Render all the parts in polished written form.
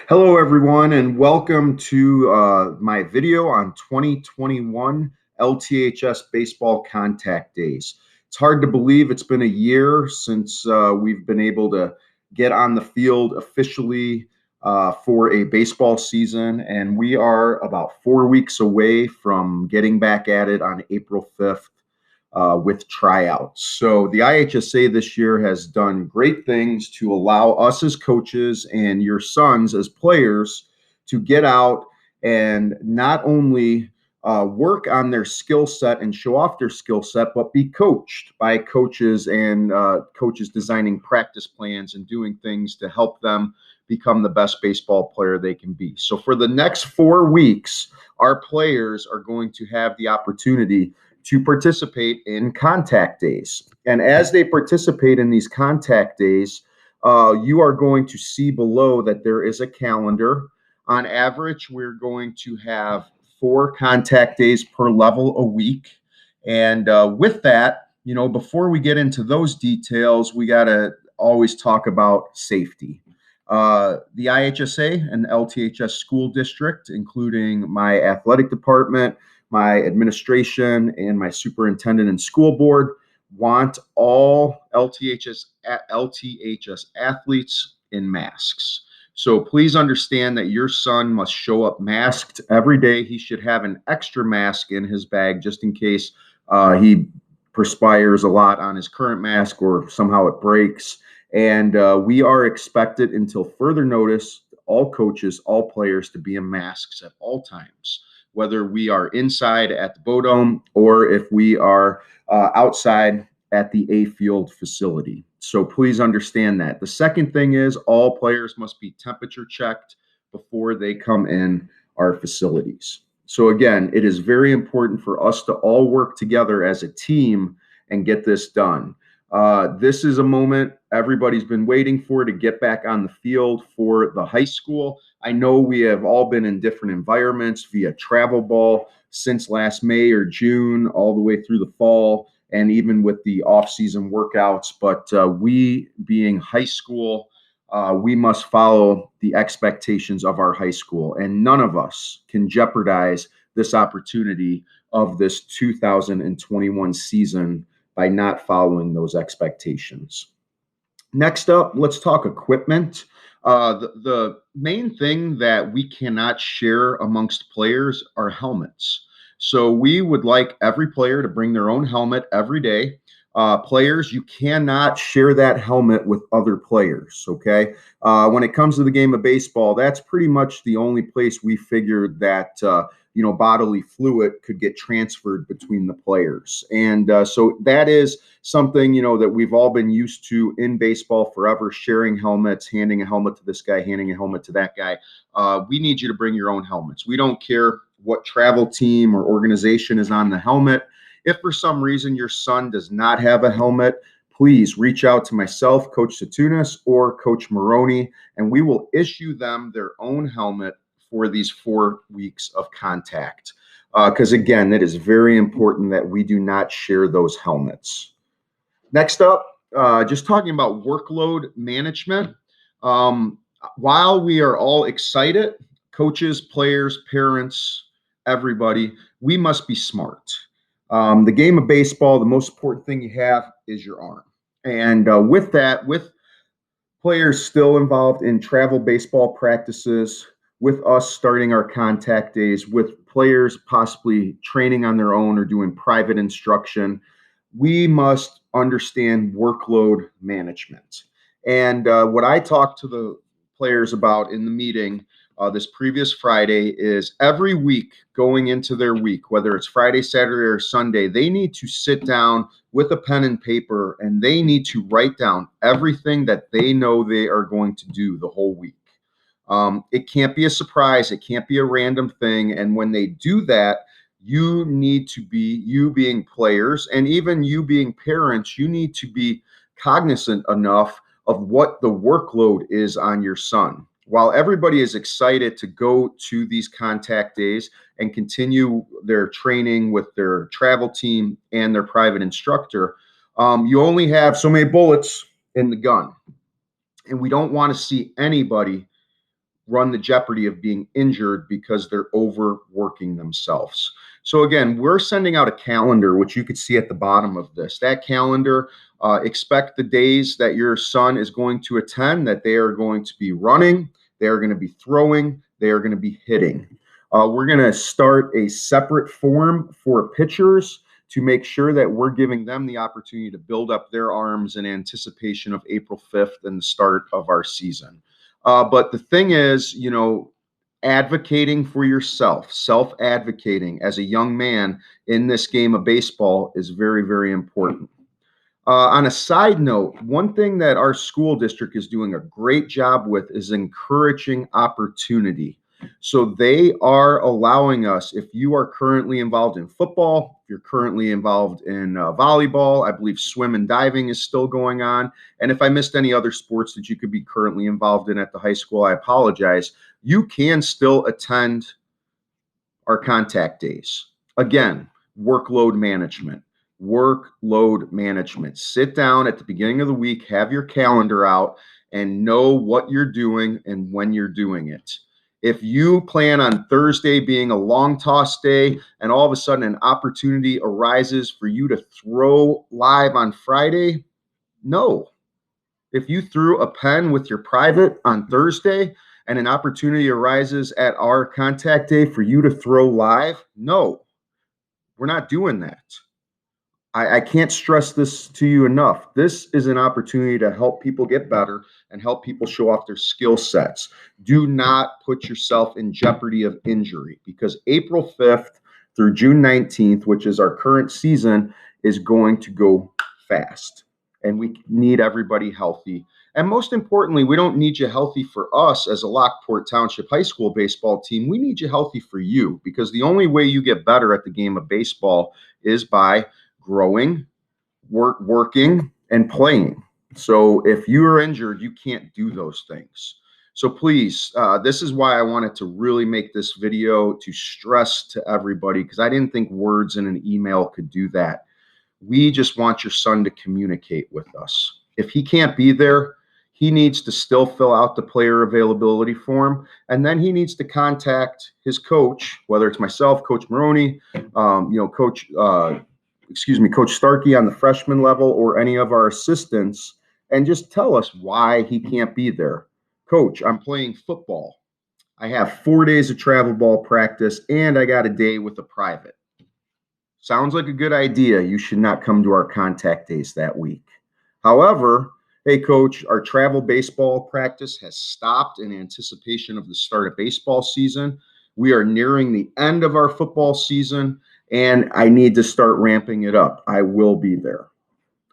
Hello, everyone, and welcome to my video on 2021 LTHS Baseball Contact Days. It's hard to believe it's been a year since we've been able to get on the field officially for a baseball season, and we are about 4 weeks away from getting back at it on April 5th with tryouts. So the IHSA this year has done great things to allow us as coaches and your sons as players to get out and not only work on their skill set and show off their skill set, but be coached by coaches and coaches designing practice plans and doing things to help them become the best baseball player they can be. So for the next 4 weeks, our players are going to have the opportunity to participate in contact days. And as they participate in these contact days, you are going to see below that there is a calendar. On average, we're going to have 4 contact days per level a week. And with that, before we get into those details, we got to always talk about safety. The IHSA and LTHS school district, including my athletic department, my administration, and my superintendent and school board, want all LTHS athletes in masks. So please understand that your son must show up masked every day. He should have an extra mask in his bag just in case he perspires a lot on his current mask or somehow it breaks. And we are expected until further notice, all coaches, all players to be in masks at all times, whether we are inside at the Bodome or if we are outside at the A Field facility. So please understand that. The second thing is all players must be temperature checked before they come in our facilities. So again, it is very important for us to all work together as a team and get this done. This is a moment everybody's been waiting for to get back on the field for the high school. I know we have all been in different environments via travel ball since last May or June, all the way through the fall, and even with the off-season workouts. But we, being high school, we must follow the expectations of our high school, and none of us can jeopardize this opportunity of this 2021 season by not following those expectations. Next up, let's talk equipment. The main thing that we cannot share amongst players are helmets. So we would like every player to bring their own helmet every day. Players, you cannot share that helmet with other players, okay? When it comes to the game of baseball, that's pretty much the only place we figured that bodily fluid could get transferred between the players. And so that is something, that we've all been used to in baseball forever, sharing helmets, handing a helmet to this guy, handing a helmet to that guy. We need you to bring your own helmets. We don't care what travel team or organization is on the helmet. If for some reason your son does not have a helmet, please reach out to myself, Coach Satunas, or Coach Maroney, and we will issue them their own helmet for these 4 weeks of contact. Because again, it is very important that we do not share those helmets. Next up, just talking about workload management. While we are all excited, coaches, players, parents, everybody, we must be smart. The game of baseball, the most important thing you have is your arm. And with that, with players still involved in travel baseball practices, with us starting our contact days, with players possibly training on their own or doing private instruction, we must understand workload management. And what I talked to the players about in the meeting this previous Friday is every week going into their week, whether it's Friday, Saturday, or Sunday, they need to sit down with a pen and paper and they need to write down everything that they know they are going to do the whole week. It can't be a surprise. It can't be a random thing. And when they do that, you need to be, you being players and even you being parents, you need to be cognizant enough of what the workload is on your son. While everybody is excited to go to these contact days and continue their training with their travel team and their private instructor, you only have so many bullets in the gun. And we don't want to see anybody run the jeopardy of being injured because they're overworking themselves. So again, we're sending out a calendar, which you could see at the bottom of this. That calendar, expect the days that your son is going to attend, that they are going to be running, they are going to be throwing, they are going to be hitting. We're going to start a separate form for pitchers to make sure that we're giving them the opportunity to build up their arms in anticipation of April 5th and the start of our season. But the thing is, advocating for yourself, self-advocating as a young man in this game of baseball is very, very important. On a side note, one thing that our school district is doing a great job with is encouraging opportunity. So they are allowing us, if you are currently involved in football, if you're currently involved in volleyball, I believe swim and diving is still going on. And if I missed any other sports that you could be currently involved in at the high school, I apologize. You can still attend our contact days. Again, workload management. Workload management. Sit down at the beginning of the week, have your calendar out, and know what you're doing and when you're doing it. If you plan on Thursday being a long toss day and all of a sudden an opportunity arises for you to throw live on Friday, no. If you threw a pen with your private on Thursday and an opportunity arises at our contact day for you to throw live, no, we're not doing that. I can't stress this to you enough. This is an opportunity to help people get better and help people show off their skill sets. Do not put yourself in jeopardy of injury, because April 5th through June 19th, which is our current season, is going to go fast. And we need everybody healthy. And most importantly, we don't need you healthy for us as a Lockport Township High School baseball team. We need you healthy for you, because the only way you get better at the game of baseball is by growing, working, and playing. So if you are injured, you can't do those things. So please, this is why I wanted to really make this video to stress to everybody, because I didn't think words in an email could do that. We just want your son to communicate with us. If he can't be there, he needs to still fill out the player availability form, and then he needs to contact his coach, whether it's myself, Coach Maroney, Coach Starkey on the freshman level, or any of our assistants, and just tell us why he can't be there. Coach, I'm playing football. I have 4 days of travel ball practice, and I got a day with a private. Sounds like a good idea. You should not come to our contact days that week. However, hey, Coach, our travel baseball practice has stopped in anticipation of the start of baseball season. We are nearing the end of our football season, and I need to start ramping it up. I will be there.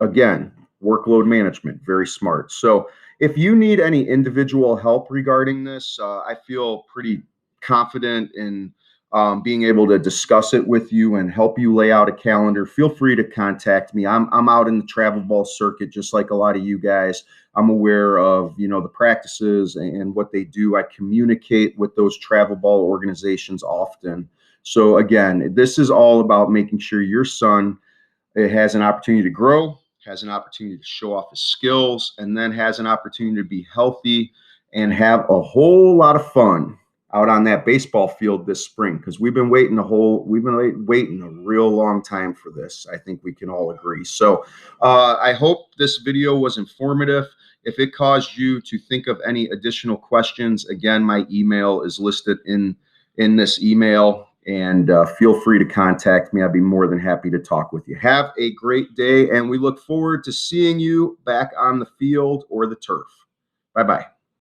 Again, workload management, very smart. So if you need any individual help regarding this, I feel pretty confident in being able to discuss it with you and help you lay out a calendar. Feel free to contact me. I'm out in the travel ball circuit, just like a lot of you guys. I'm aware of, the practices and what they do. I communicate with those travel ball organizations often. So again, this is all about making sure your son has an opportunity to grow, has an opportunity to show off his skills, and then has an opportunity to be healthy and have a whole lot of fun out on that baseball field this spring, because we've been waiting a real long time for this. I think we can all agree. So I hope this video was informative. If it caused you to think of any additional questions, again, my email is listed in this email, and feel free to contact me. I'd be more than happy to talk with you. Have a great day, and we look forward to seeing you back on the field or the turf. Bye-bye.